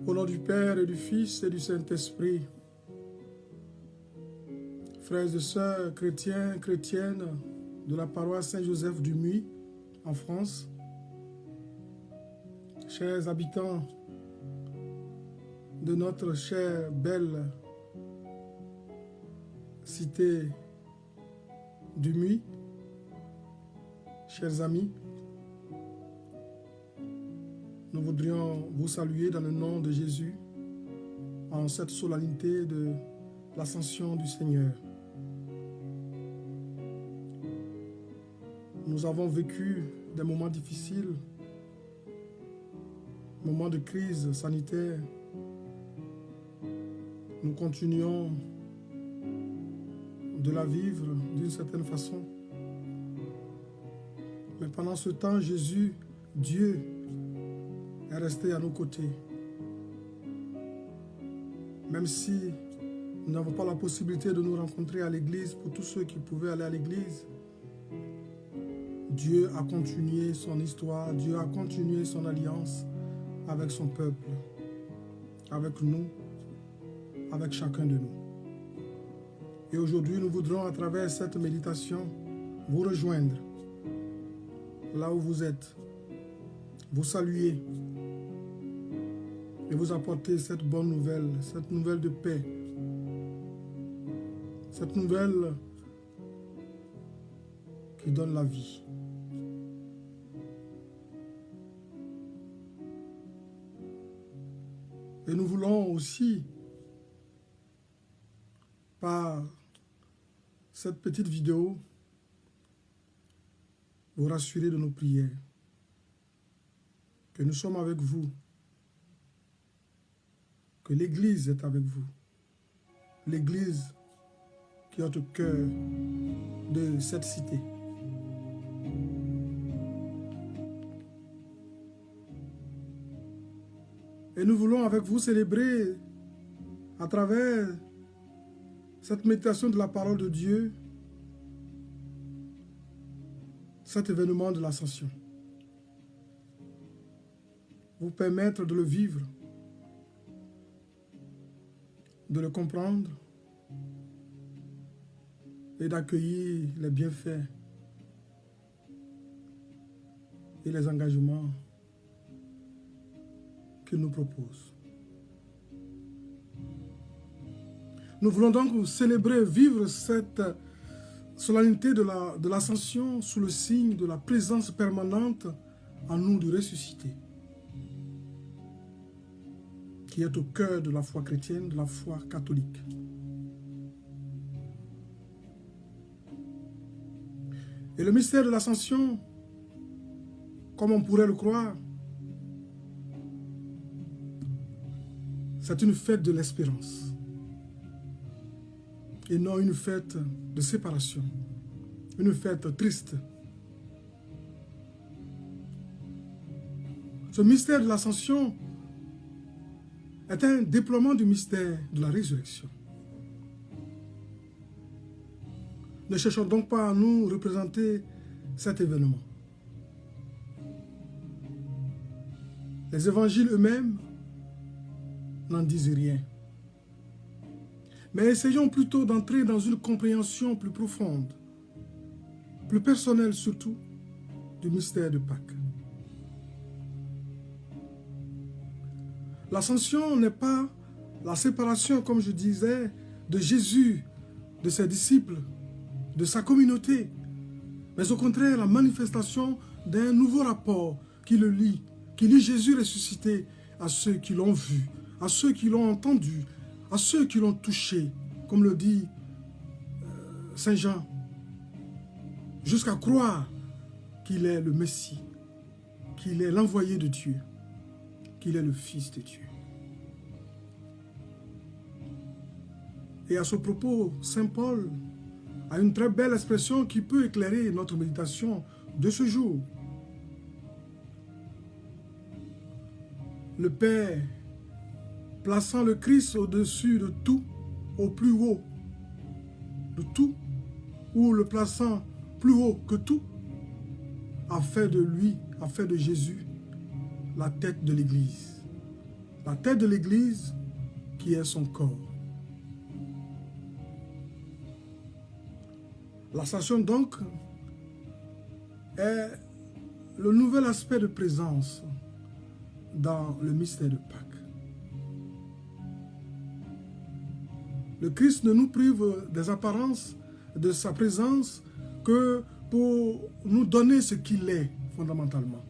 Au nom du Père et du Fils et du Saint-Esprit, frères et sœurs chrétiens, chrétiennes de la paroisse Saint-Joseph du Muy en France, chers habitants de notre chère, belle cité du Muy, chers amis, nous voudrions vous saluer dans le nom de Jésus en cette solennité de l'ascension du Seigneur. Nous avons vécu des moments difficiles, moments de crise sanitaire. Nous continuons de la vivre d'une certaine façon. Mais pendant ce temps, Jésus, Dieu, est resté à nos côtés. Même si nous n'avons pas la possibilité de nous rencontrer à l'église, pour tous ceux qui pouvaient aller à l'église, Dieu a continué son histoire, Dieu a continué son alliance avec son peuple, avec nous, avec chacun de nous. Et aujourd'hui, nous voudrons, à travers cette méditation, vous rejoindre là où vous êtes, vous saluer et vous apporter cette bonne nouvelle, cette nouvelle de paix, cette nouvelle qui donne la vie. Et nous voulons aussi, par cette petite vidéo, vous rassurer de nos prières, que nous sommes avec vous, que l'Église est avec vous, l'Église qui est au cœur de cette cité. Et nous voulons avec vous célébrer à travers cette méditation de la parole de Dieu, cet événement de l'ascension. Vous permettre de le vivre, de le comprendre et d'accueillir les bienfaits et les engagements qu'il nous propose. Nous voulons donc célébrer, vivre cette solennité de l'ascension sous le signe de la présence permanente en nous du ressuscité, qui est au cœur de la foi chrétienne, de la foi catholique. Et le mystère de l'ascension, comme on pourrait le croire, c'est une fête de l'espérance et non une fête de séparation, une fête triste. Ce mystère de l'ascension est un déploiement du mystère de la résurrection. Ne cherchons donc pas à nous représenter cet événement. Les évangiles eux-mêmes n'en disent rien. Mais essayons plutôt d'entrer dans une compréhension plus profonde, plus personnelle surtout, du mystère de Pâques. L'ascension n'est pas la séparation, comme je disais, de Jésus, de ses disciples, de sa communauté, mais au contraire la manifestation d'un nouveau rapport qui le lie, qui lie Jésus ressuscité à ceux qui l'ont vu, à ceux qui l'ont entendu, à ceux qui l'ont touché, comme le dit Saint Jean, jusqu'à croire qu'il est le Messie, qu'il est l'envoyé de Dieu, qu'il est le Fils de Dieu. Et à ce propos, Saint Paul a une très belle expression qui peut éclairer notre méditation de ce jour. Le Père, plaçant le Christ au-dessus de tout, au plus haut de tout, ou le plaçant plus haut que tout, a fait de lui, a fait de Jésus la tête de l'Église, la tête de l'Église qui est son corps. L'ascension donc est le nouvel aspect de présence dans le mystère de Pâques. Le Christ ne nous prive des apparences de sa présence que pour nous donner ce qu'il est fondamentalement.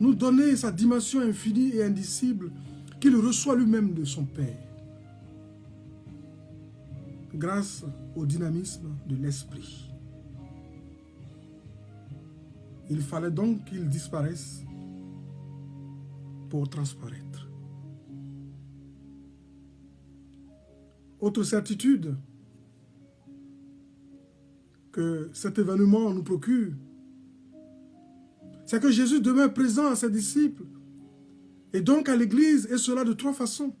Nous donner sa dimension infinie et indicible qu'il reçoit lui-même de son Père, grâce au dynamisme de l'Esprit. Il fallait donc qu'il disparaisse pour transparaître. Autre certitude que cet événement nous procure, c'est que Jésus demeure présent à ses disciples et donc à l'Église, et cela de trois façons.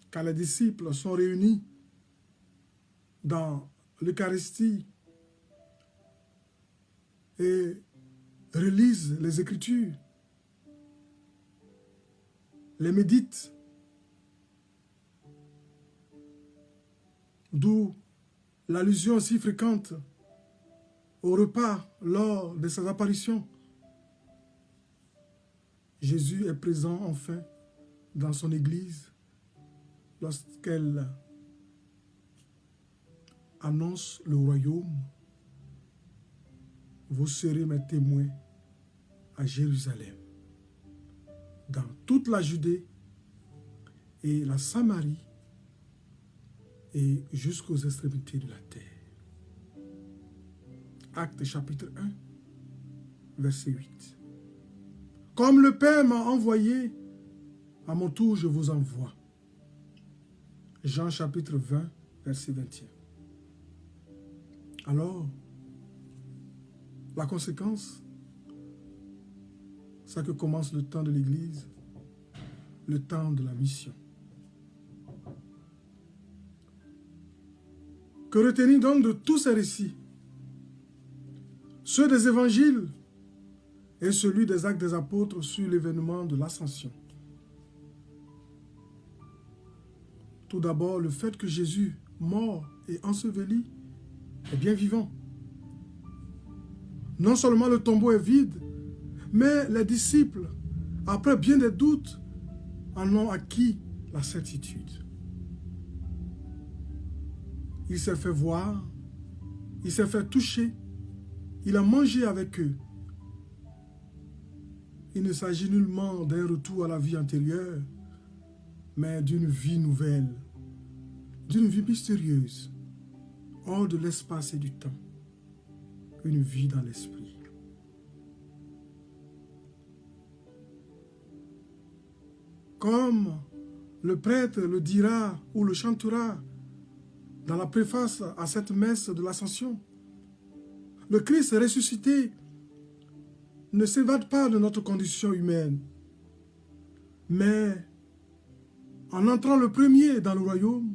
Quand les disciples sont réunis dans l'Eucharistie et relisent les Écritures, les méditent, d'où l'allusion si fréquente au repas lors de ses apparitions. Jésus est présent enfin dans son Église lorsqu'elle annonce le royaume. Vous serez mes témoins à Jérusalem, dans toute la Judée et la Samarie et jusqu'aux extrémités de la terre. Actes chapitre 1, verset 8. Comme le Père m'a envoyé, à mon tour je vous envoie. Jean chapitre 20, verset 21. Alors, la conséquence, c'est que commence le temps de l'Église, le temps de la mission. Que retenir donc de tous ces récits? Ceux des évangiles et celui des actes des apôtres sur l'événement de l'ascension. Tout d'abord, le fait que Jésus, mort et enseveli, est bien vivant. Non seulement le tombeau est vide, mais les disciples, après bien des doutes, en ont acquis la certitude. Il s'est fait voir, il s'est fait toucher, il a mangé avec eux. Il ne s'agit nullement d'un retour à la vie antérieure, mais d'une vie nouvelle, d'une vie mystérieuse, hors de l'espace et du temps, une vie dans l'esprit. Comme le prêtre le dira ou le chantera dans la préface à cette messe de l'Ascension, le Christ ressuscité ne s'évade pas de notre condition humaine, mais en entrant le premier dans le royaume,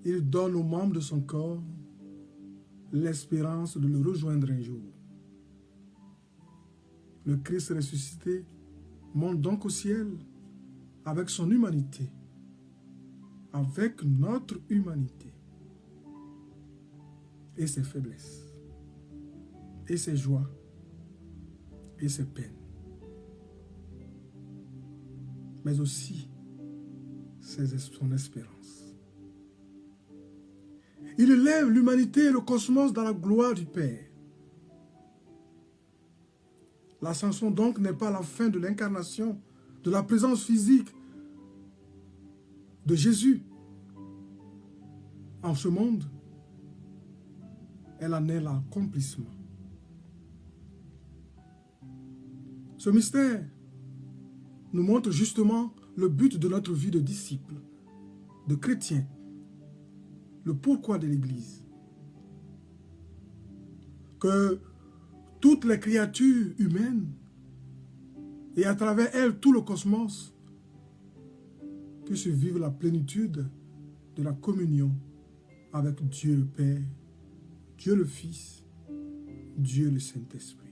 il donne aux membres de son corps l'espérance de le rejoindre un jour. Le Christ ressuscité monte donc au ciel avec son humanité, avec notre humanité, et ses faiblesses, et ses joies, et ses peines, mais aussi son espérance. Il élève l'humanité et le cosmos dans la gloire du Père. L'ascension donc n'est pas la fin de l'incarnation, de la présence physique de Jésus en ce monde. Elle en est l'accomplissement. Ce mystère nous montre justement le but de notre vie de disciple, de chrétien, le pourquoi de l'Église. Que toutes les créatures humaines et à travers elles tout le cosmos puissent vivre la plénitude de la communion avec Dieu le Père, Dieu le Fils, Dieu le Saint-Esprit.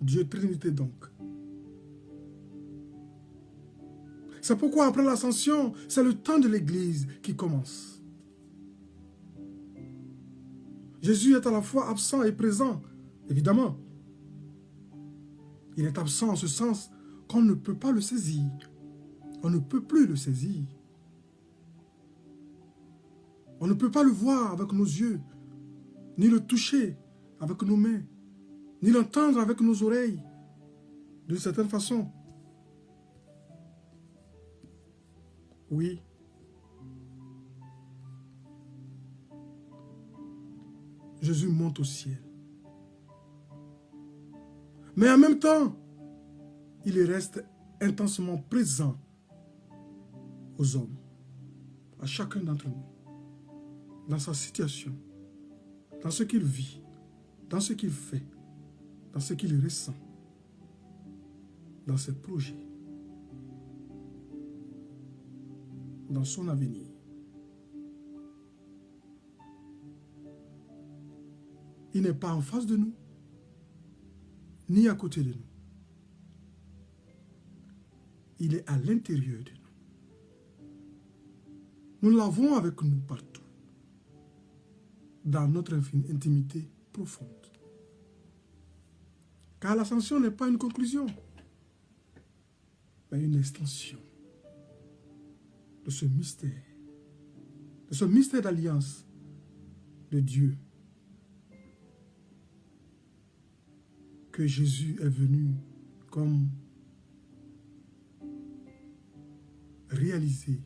Dieu Trinité donc. C'est pourquoi après l'ascension, c'est le temps de l'Église qui commence. Jésus est à la fois absent et présent, évidemment. Il est absent en ce sens qu'on ne peut pas le saisir. On ne peut plus le saisir. On ne peut pas le voir avec nos yeux, ni le toucher avec nos mains, ni l'entendre avec nos oreilles, d'une certaine façon. Oui. Jésus monte au ciel. Mais en même temps, il reste intensement présent aux hommes, à chacun d'entre nous, dans sa situation, dans ce qu'il vit, dans ce qu'il fait, dans ce qu'il ressent, dans ses projets, dans son avenir. Il n'est pas en face de nous, ni à côté de nous. Il est à l'intérieur de nous. Nous l'avons avec nous partout, dans notre intimité profonde. Car l'ascension n'est pas une conclusion, mais une extension de ce mystère d'alliance de Dieu que Jésus est venu comme réalisé,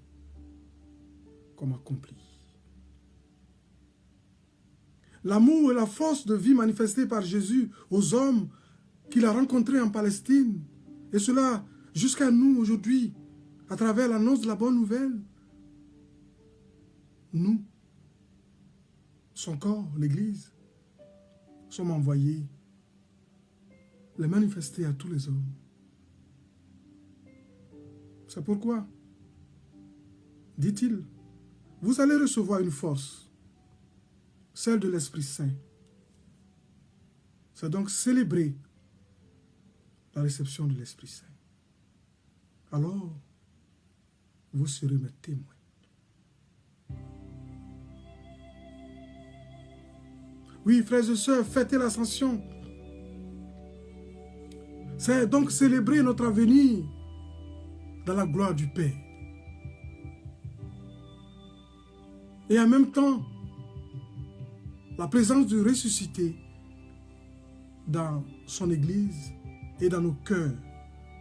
comme accompli. L'amour et la force de vie manifestée par Jésus aux hommes qu'il a rencontrés en Palestine, et cela jusqu'à nous aujourd'hui, à travers l'annonce de la bonne nouvelle, nous, son corps, l'Église, sommes envoyés les manifester à tous les hommes. C'est pourquoi, dit-il, vous allez recevoir une force, celle de l'Esprit Saint. C'est donc célébrer la réception de l'Esprit Saint. Alors, vous serez mes témoins. Oui, frères et sœurs, fêtez l'ascension. C'est donc célébrer notre avenir dans la gloire du Père. Et en même temps, la présence du ressuscité dans son Église et dans nos cœurs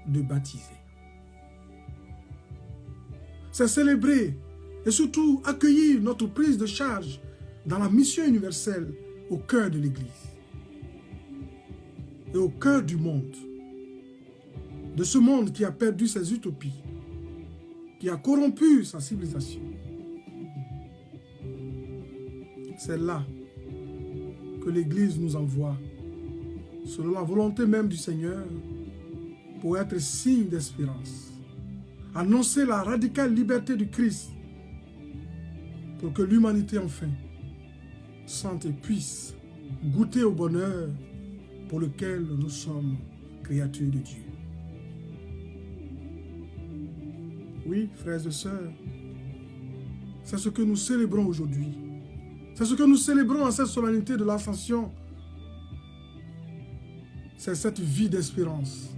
de baptisés. C'est célébrer et surtout accueillir notre prise de charge dans la mission universelle au cœur de l'Église et au cœur du monde, de ce monde qui a perdu ses utopies, qui a corrompu sa civilisation. C'est là que l'Église nous envoie, selon la volonté même du Seigneur, pour être signe d'espérance. Annoncer la radicale liberté du Christ, pour que l'humanité enfin sente et puisse goûter au bonheur pour lequel nous sommes créatures de Dieu. Oui, frères et sœurs, c'est ce que nous célébrons aujourd'hui. C'est ce que nous célébrons à cette solennité de l'Ascension. C'est cette vie d'espérance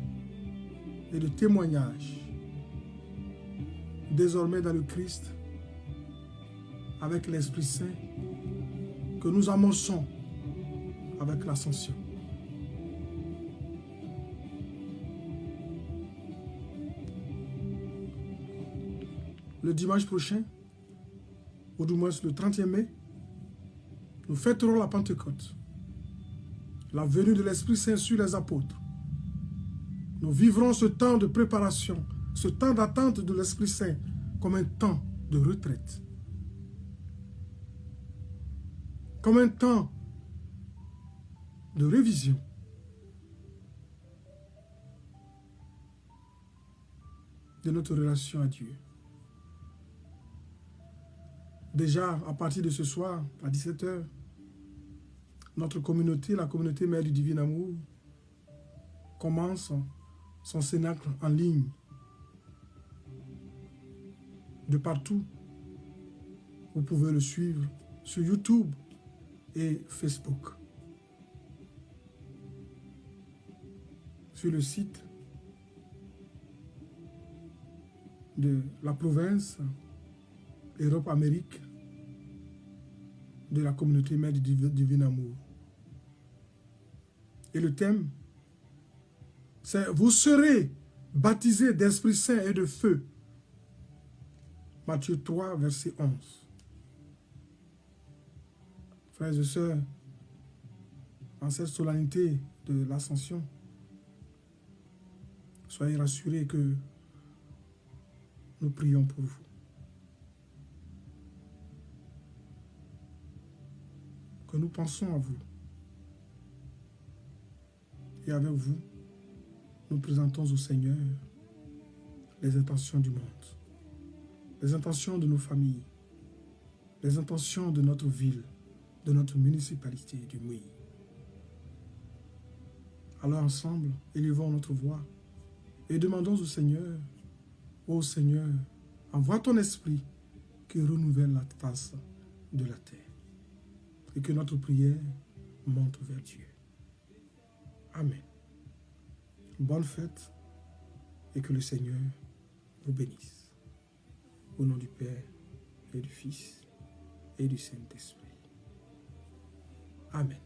et de témoignage. Désormais dans le Christ, avec l'Esprit Saint, que nous amorçons avec l'Ascension. Le dimanche prochain, ou du moins le 30e mai, nous fêterons la Pentecôte, la venue de l'Esprit Saint sur les apôtres. Nous vivrons ce temps de préparation, ce temps d'attente de l'Esprit Saint comme un temps de retraite, comme un temps de révision. De notre relation à Dieu. Déjà, à partir de ce soir, à 17 h, notre communauté, la communauté Mère du Divin Amour, commence son cénacle en ligne. De partout, vous pouvez le suivre sur YouTube et Facebook. Sur le site de la province Europe-Amérique de la communauté Mère du Divin Amour. Et le thème, c'est « Vous serez baptisés d'Esprit Saint et de feu ». Matthieu 3, verset 11. Frères et sœurs, en cette solennité de l'Ascension, soyez rassurés que nous prions pour vous. Que nous pensons à vous. Et avec vous, nous présentons au Seigneur les intentions du monde, les intentions de nos familles, les intentions de notre ville, de notre municipalité du Mouy. Alors ensemble, élevons notre voix et demandons au Seigneur, ô Seigneur, envoie ton esprit qui renouvelle la face de la terre et que notre prière monte vers Dieu. Amen. Bonne fête et que le Seigneur vous bénisse. Au nom du Père et du Fils et du Saint-Esprit. Amen.